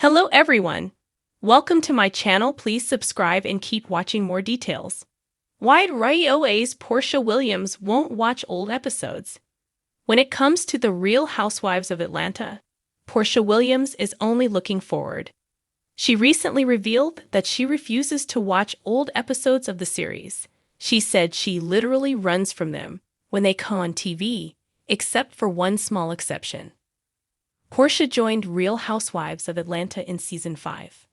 Hello everyone! Welcome to my channel. Please subscribe and keep watching more details. Why RIOA's Porsha Williams won't watch old episodes. When it comes to the Real Housewives of Atlanta, Porsha Williams is only looking forward. She recently revealed that she refuses to watch old episodes of the series. She said she literally runs from them when they come on TV, except for one small exception. Porsha joined Real Housewives of Atlanta in Season 5.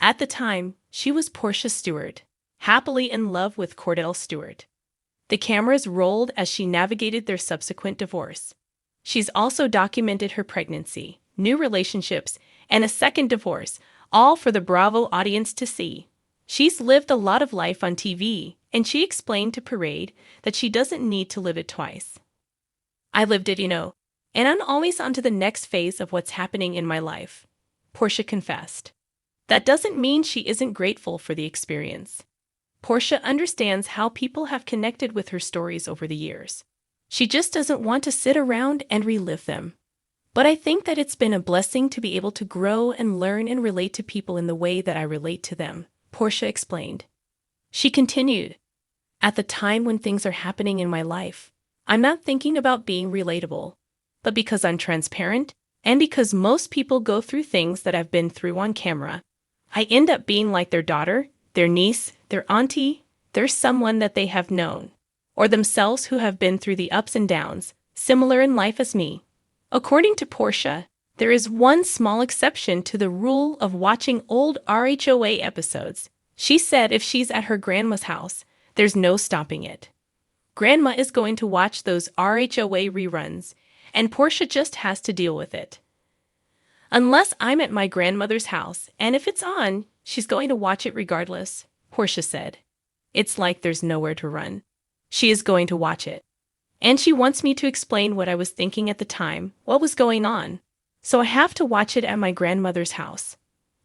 At the time, she was Porsha Stewart, happily in love with Kordell Stewart. The cameras rolled as she navigated their subsequent divorce. She's also documented her pregnancy, new relationships, and a second divorce, all for the Bravo audience to see. She's lived a lot of life on TV, and she explained to Parade that she doesn't need to live it twice. "I lived it, and I'm always on to the next phase of what's happening in my life," Porsha confessed. That doesn't mean she isn't grateful for the experience. Porsha understands how people have connected with her stories over the years. She just doesn't want to sit around and relive them. "But I think that it's been a blessing to be able to grow and learn and relate to people in the way that I relate to them," Porsha explained. She continued, "At the time when things are happening in my life, I'm not thinking about being relatable. But because I'm transparent, and because most people go through things that I've been through on camera, I end up being like their daughter, their niece, their auntie, their someone that they have known, or themselves who have been through the ups and downs, similar in life as me." According to Porsha, there is one small exception to the rule of watching old RHOA episodes. She said if she's at her grandma's house, there's no stopping it. Grandma is going to watch those RHOA reruns, and Porsha just has to deal with it. "Unless I'm at my grandmother's house, and if it's on, she's going to watch it regardless," Porsha said. "It's like there's nowhere to run. She is going to watch it. And she wants me to explain what I was thinking at the time, what was going on. So I have to watch it at my grandmother's house."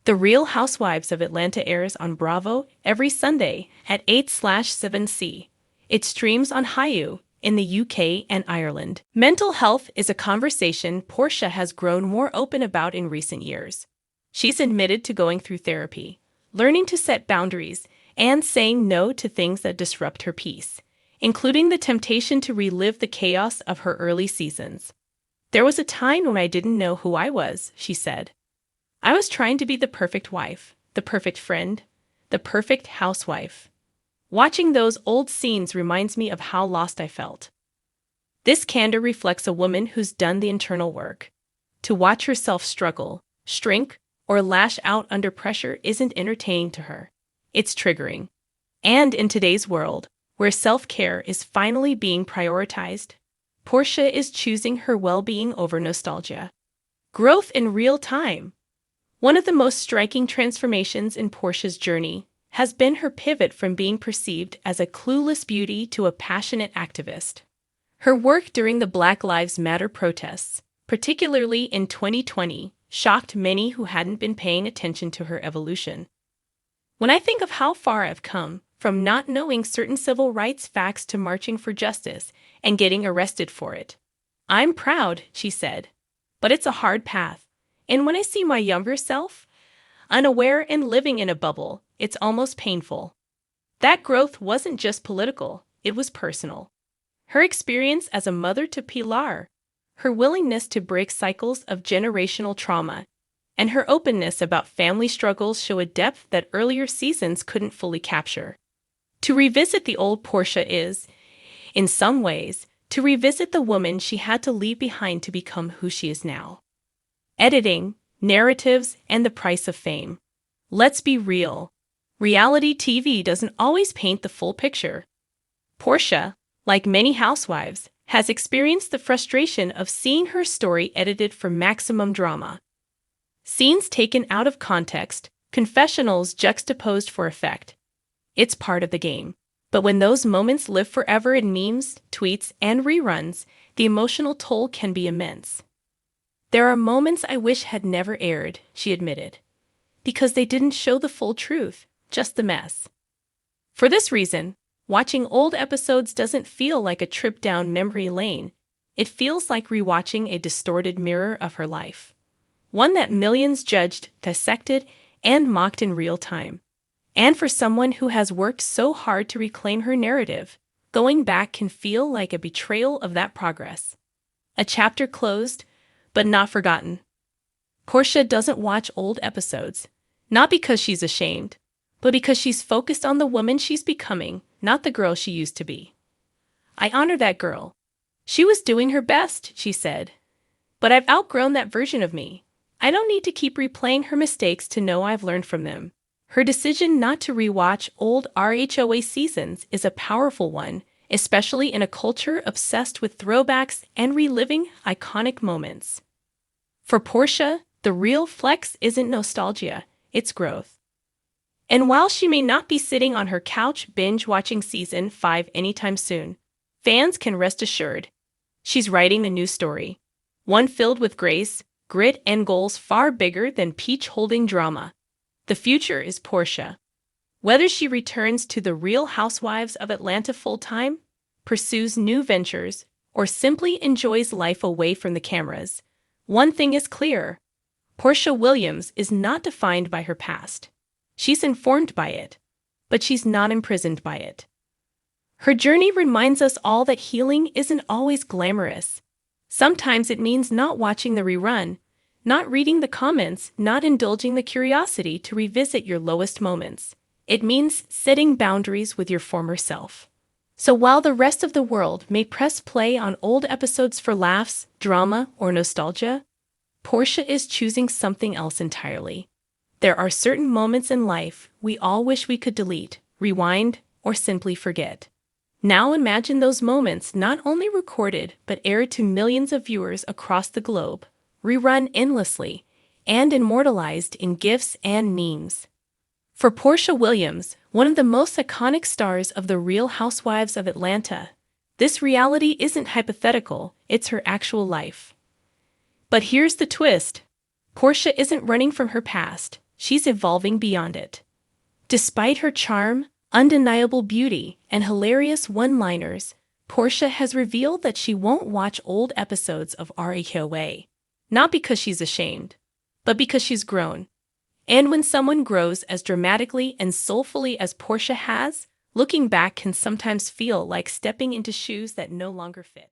The Real Housewives of Atlanta airs on Bravo every Sunday at 8/7C. It streams on Hulu in the UK and Ireland. Mental health is a conversation Porsha has grown more open about in recent years. She's admitted to going through therapy, learning to set boundaries, and saying no to things that disrupt her peace, including the temptation to relive the chaos of her early seasons. "There was a time when I didn't know who I was," she said. "I was trying to be the perfect wife, the perfect friend, the perfect housewife. Watching those old scenes reminds me of how lost I felt." This candor reflects a woman who's done the internal work. To watch herself struggle, shrink, or lash out under pressure isn't entertaining to her. It's triggering. And in today's world, where self-care is finally being prioritized, Porsha is choosing her well-being over nostalgia. Growth in real time. One of the most striking transformations in Porsha's journey has been her pivot from being perceived as a clueless beauty to a passionate activist. Her work during the Black Lives Matter protests, particularly in 2020, shocked many who hadn't been paying attention to her evolution. "When I think of how far I've come, from not knowing certain civil rights facts to marching for justice and getting arrested for it, I'm proud," she said. "But it's a hard path. And when I see my younger self, unaware and living in a bubble, it's almost painful." That growth wasn't just political, it was personal. Her experience as a mother to Pilar, her willingness to break cycles of generational trauma, and her openness about family struggles show a depth that earlier seasons couldn't fully capture. To revisit the old Porsha is, in some ways, to revisit the woman she had to leave behind to become who she is now. Editing, narratives, and the price of fame. Let's be real. Reality TV doesn't always paint the full picture. Porsha, like many housewives, has experienced the frustration of seeing her story edited for maximum drama. Scenes taken out of context, confessionals juxtaposed for effect. It's part of the game. But when those moments live forever in memes, tweets, and reruns, the emotional toll can be immense. "There are moments I wish had never aired," she admitted, "because they didn't show the full truth, just the mess." For this reason, watching old episodes doesn't feel like a trip down memory lane. It feels like rewatching a distorted mirror of her life. one that millions judged, dissected, and mocked in real time. And for someone who has worked so hard to reclaim her narrative, going back can feel like a betrayal of that progress. A chapter closed, but not forgotten. Porsha doesn't watch old episodes, not because she's ashamed, but because she's focused on the woman she's becoming, not the girl she used to be. I honor that girl. She was doing her best, she said. But I've outgrown that version of me. I don't need to keep replaying her mistakes to know I've learned from them. Her decision not to rewatch old RHOA seasons is a powerful one, especially in a culture obsessed with throwbacks and reliving iconic moments. For Porsha, the real flex isn't nostalgia, it's growth. And while she may not be sitting on her couch binge-watching season 5 anytime soon, fans can rest assured she's writing a new story, one filled with grace, grit, and goals far bigger than peach-holding drama. The future is Porsha. Whether she returns to the Real Housewives of Atlanta full-time, pursues new ventures, or simply enjoys life away from the cameras, one thing is clear. Porsha Williams is not defined by her past. She's informed by it, but she's not imprisoned by it. Her journey reminds us all that healing isn't always glamorous. Sometimes it means not watching the rerun, not reading the comments, not indulging the curiosity to revisit your lowest moments. It means setting boundaries with your former self. So while the rest of the world may press play on old episodes for laughs, drama, or nostalgia, Porsha is choosing something else entirely. There are certain moments in life we all wish we could delete, rewind, or simply forget. Now imagine those moments not only recorded but aired to millions of viewers across the globe, rerun endlessly, and immortalized in GIFs and memes. For Porsha Williams, one of the most iconic stars of the Real Housewives of Atlanta, this reality isn't hypothetical, it's her actual life. But here's the twist. Porsha isn't running from her past, she's evolving beyond it. Despite her charm, undeniable beauty, and hilarious one-liners, Porsha has revealed that she won't watch old episodes of RHOA. Not because she's ashamed, but because she's grown. And when someone grows as dramatically and soulfully as Porsha has, looking back can sometimes feel like stepping into shoes that no longer fit.